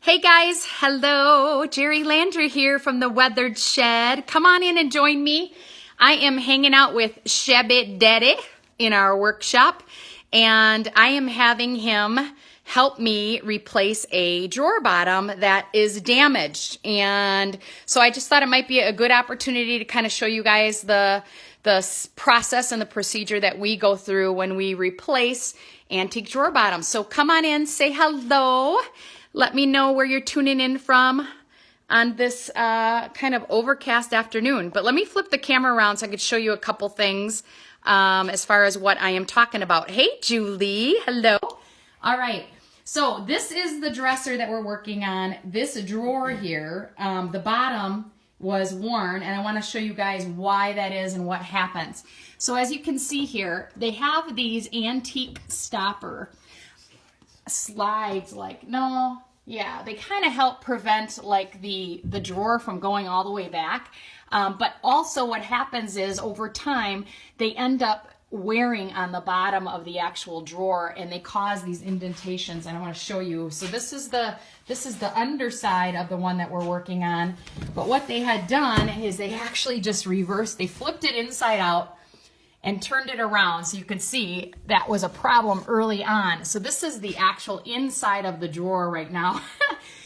Hey guys, hello, Jerry Landry here from the Weathered Shed. Come on in and join me. I am hanging out with Shabby Daddy in our workshop, and I am having him help me replace a drawer bottom that is damaged. And so I just thought it might be a good opportunity to kind of show you guys the process and the procedure that we go through when we replace antique drawer bottoms. So come on in, say hello. Let me know where you're tuning in from on this kind of overcast afternoon. But let me flip the camera around so I could show you a couple things as far as what I am talking about. Hey, Julie. Hello. All right. So this is the dresser that we're working on. This drawer here, the bottom was worn, and I want to show you guys why that is and what happens. So as you can see here, they have these antique stopper slides, they kind of help prevent like the drawer from going all the way back, but also what happens is over time they end up wearing on the bottom of the actual drawer, and they cause these indentations, and I want to show you. So this is the underside of the one that we're working on, but what they had done is they actually just reversed, they flipped it inside out and turned it around, so you can see that was a problem early on. So this is the actual inside of the drawer right now.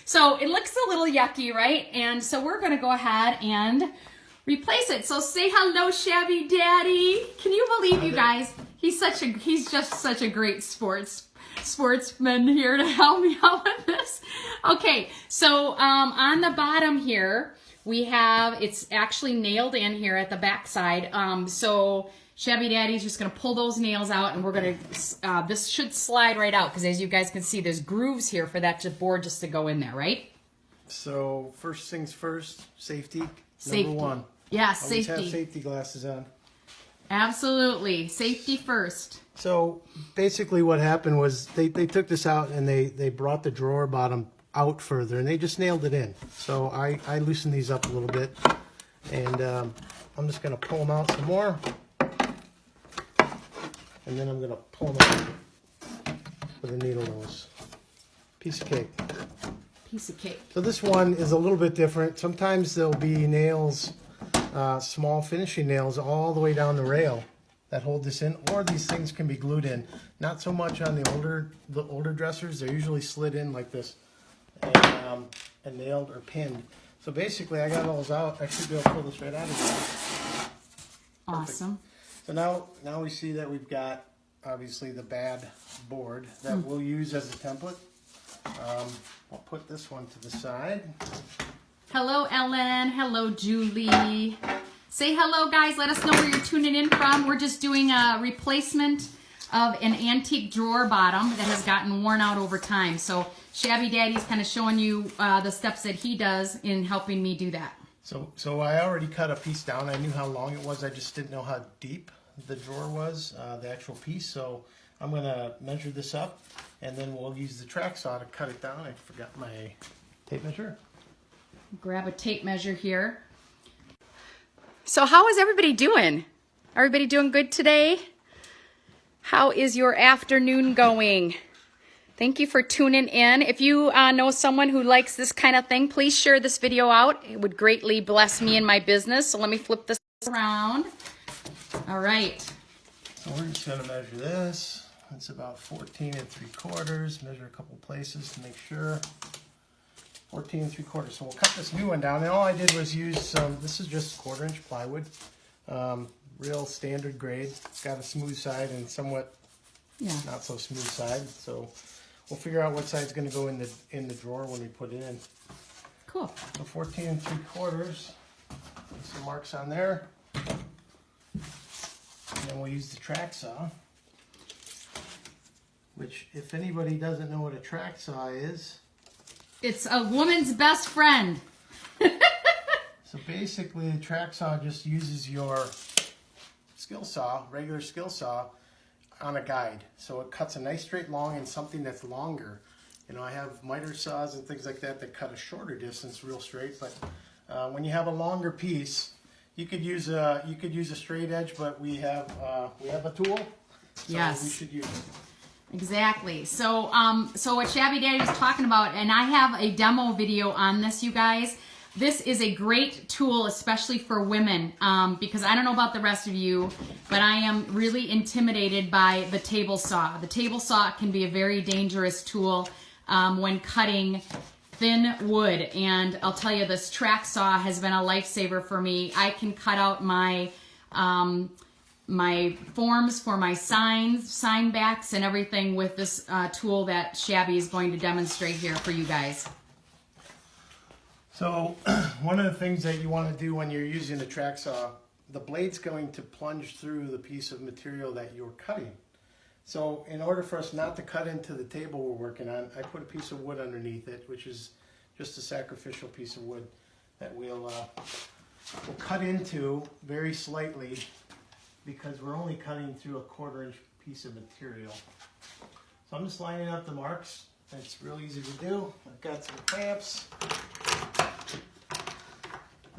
So it looks a little yucky, right? And so we're gonna go ahead and replace it. So say hello, Shabby Daddy. Can you believe, you guys? He's just such a great sportsman here to help me out with this. Okay, so on the bottom here, we have, it's actually nailed in here at the back side. So Shabby Daddy's just gonna pull those nails out, and we're gonna, this should slide right out, because as you guys can see, there's grooves here for that board just to go in there, right? So first things first, safety. Safety. Number one. Yeah, Always safety. have safety glasses on. Absolutely, safety first. So basically what happened was they took this out and they brought the drawer bottom out further, and they just nailed it in. So I loosened these up a little bit, and I'm just gonna pull them out some more. And then I'm going to pull them out with a needle nose. Piece of cake. Piece of cake. So this one is a little bit different. Sometimes there'll be nails, small finishing nails all the way down the rail that hold this in, or these things can be glued in. Not so much on the older dressers. They're usually slid in like this and nailed or pinned. So basically I got all those out. I should be able to pull this right out of there. Awesome. Perfect. So now we see that we've got obviously the bad board that we'll use as a template. I'll put this one to the side. Hello, Ellen. Hello, Julie. Say hello, guys. Let us know where you're tuning in from. We're just doing a replacement of an antique drawer bottom that has gotten worn out over time. So Shabby Daddy's kind of showing you the steps that he does in helping me do that. So I already cut a piece down. I knew how long it was. I just didn't know how deep the drawer was, the actual piece. So I'm going to measure this up, and then we'll use the track saw to cut it down. I forgot my tape measure. Grab a tape measure here. So how is everybody doing? Everybody doing good today? How is your afternoon going? Thank you for tuning in. If you know someone who likes this kind of thing, please share this video out. It would greatly bless me and my business. So let me flip this around. All right. So we're just going to measure this. It's about 14 3/4. Measure a couple places to make sure. 14 3/4. So we'll cut this new one down. And all I did was use some, this is just 1/4 inch plywood. Real standard grade. It's got a smooth side and somewhat not so smooth side. So we'll figure out what side's going to go in the drawer when we put it in. Cool. So 14 3/4. Some marks on there. And then we'll use the track saw. Which, if anybody doesn't know what a track saw is, it's a woman's best friend. So basically, the track saw just uses your skill saw, regular skill saw, on a guide. So it cuts a nice straight long and something that's longer. You know, I have miter saws and things like that that cut a shorter distance real straight, but when you have a longer piece, you could use a straight edge, but we have a tool, so yes, we should use it. Exactly. So, so what Shabby Daddy was talking about, and I have a demo video on this, you guys. This is a great tool, especially for women, because I don't know about the rest of you, but I am really intimidated by the table saw. The table saw can be a very dangerous tool when cutting thin wood, and I'll tell you, this track saw has been a lifesaver for me. I can cut out my my forms for my signs, sign backs, and everything with this tool that Shabby is going to demonstrate here for you guys. So one of the things that you want to do when you're using a track saw, the blade's going to plunge through the piece of material that you're cutting. So in order for us not to cut into the table we're working on, I put a piece of wood underneath it, which is just a sacrificial piece of wood that we'll cut into very slightly, because we're only cutting through a 1/4 inch piece of material. So I'm just lining up the marks. It's real easy to do. I've got some clamps.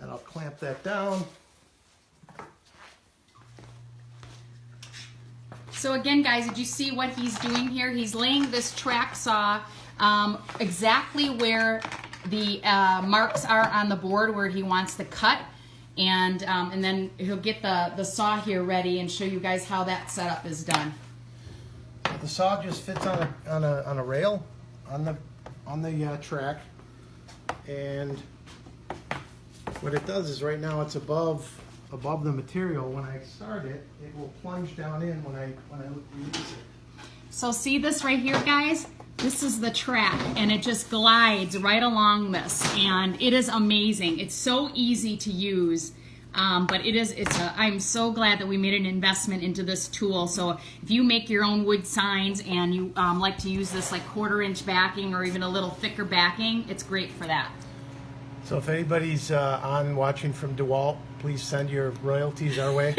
And I'll clamp that down. So again, guys, did you see what he's doing here? He's laying this track saw exactly where the marks are on the board where he wants to cut. And then he'll get the saw here ready and show you guys how that setup is done. The saw just fits on a rail on the track, and what it does is right now it's above the material. When I start it, it will plunge down in when I release it. So see this right here, guys? This is the track, and it just glides right along this, and it is amazing. It's so easy to use, but I'm so glad that we made an investment into this tool. So if you make your own wood signs and you like to use this like 1/4 inch backing or even a little thicker backing, it's great for that. So if anybody's on watching from DeWalt, please send your royalties our way.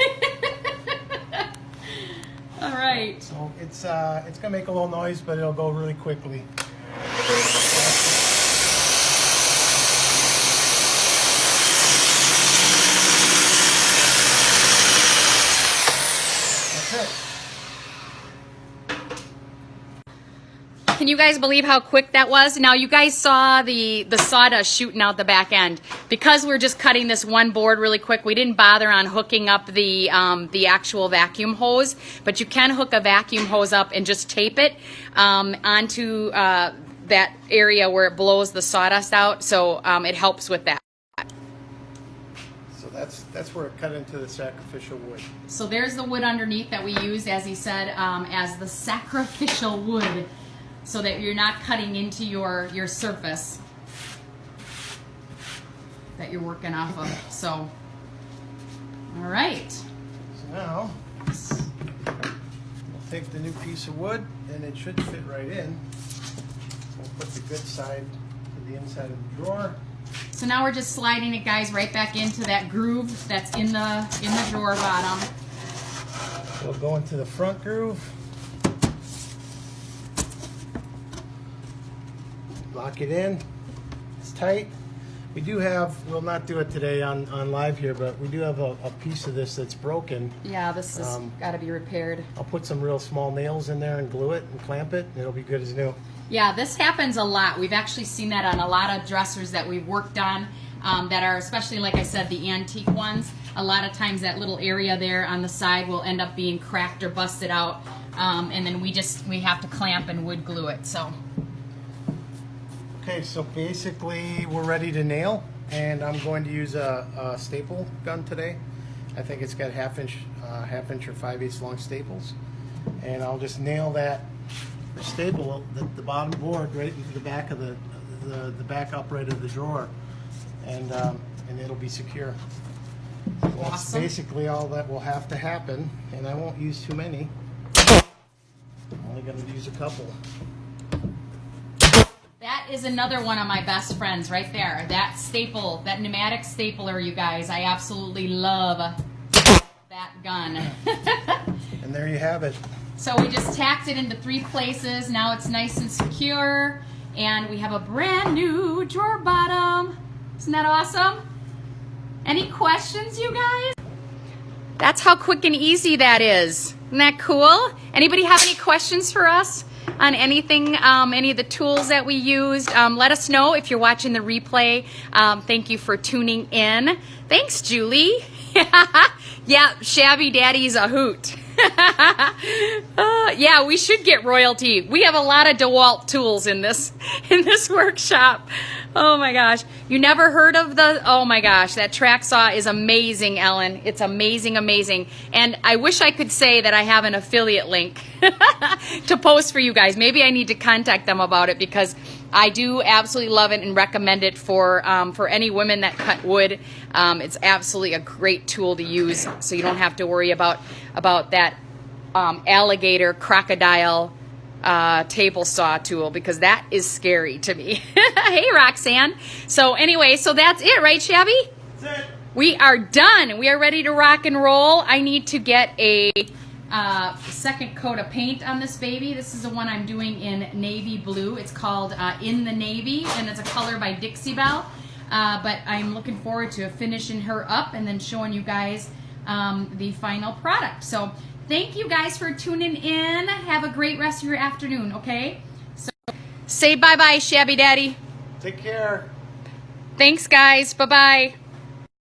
All right. So it's gonna make a little noise, but it'll go really quickly. That's it. Can you guys believe how quick that was? Now you guys saw the sawdust shooting out the back end. Because we're just cutting this one board really quick, we didn't bother on hooking up the actual vacuum hose, but you can hook a vacuum hose up and just tape it onto that area where it blows the sawdust out, so it helps with that. So that's where it cut into the sacrificial wood. So there's the wood underneath that we use, as he said, as the sacrificial wood, so that you're not cutting into your surface that you're working off of. So, all right. So now, we'll take the new piece of wood, and it should fit right in. We'll put the good side to the inside of the drawer. So now we're just sliding it, guys, right back into that groove that's in the drawer bottom. We'll go into the front groove. Lock it in. It's tight. We do have, we'll not do it today on live here, but we do have a piece of this that's broken. Yeah, this has got to be repaired. I'll put some real small nails in there and glue it and clamp it, and it'll be good as new. Yeah, this happens a lot. We've actually seen that on a lot of dressers that we've worked on that are, especially like I said, the antique ones. A lot of times that little area there on the side will end up being cracked or busted out, and then we have to clamp and wood glue it. So. Okay, so basically we're ready to nail, and I'm going to use a staple gun today. I think it's got half inch or 5/8 long staples, and I'll just nail that staple the bottom board right into the back of the back upright of the drawer, and it'll be secure. So that's awesome. Basically all that will have to happen, and I won't use too many. I'm only going to use a couple. That is another one of my best friends right there. That staple, that pneumatic stapler, you guys. I absolutely love that gun. And there you have it. So we just tacked it into 3 places. Now it's nice and secure. And we have a brand new drawer bottom. Isn't that awesome? Any questions, you guys? That's how quick and easy that is. Isn't that cool? Anybody have any questions for us on anything, any of the tools that we used? Let us know if you're watching the replay. Thank you for tuning in. Thanks, Julie. Yeah, Shabby Daddy's a hoot. Yeah, we should get royalty. We have a lot of DeWalt tools in this workshop. Oh my gosh. You never heard of oh my gosh, that track saw is amazing, Ellen. It's amazing, amazing. And I wish I could say that I have an affiliate link to post for you guys. Maybe I need to contact them about it, because I do absolutely love it and recommend it for any women that cut wood. It's absolutely a great tool to use, so you don't have to worry about that alligator, crocodile table saw tool, because that is scary to me. Hey, Roxanne. So anyway, so that's it, right, Shabby? That's it. We are done. We are ready to rock and roll. I need to get a second coat of paint on this baby. This is the one I'm doing in navy blue. It's called In the Navy, and it's a color by Dixie Belle. But I'm looking forward to finishing her up and then showing you guys the final product. So thank you guys for tuning in. Have a great rest of your afternoon, okay? So say bye-bye, Shabby Daddy. Take care. Thanks, guys. Bye-bye.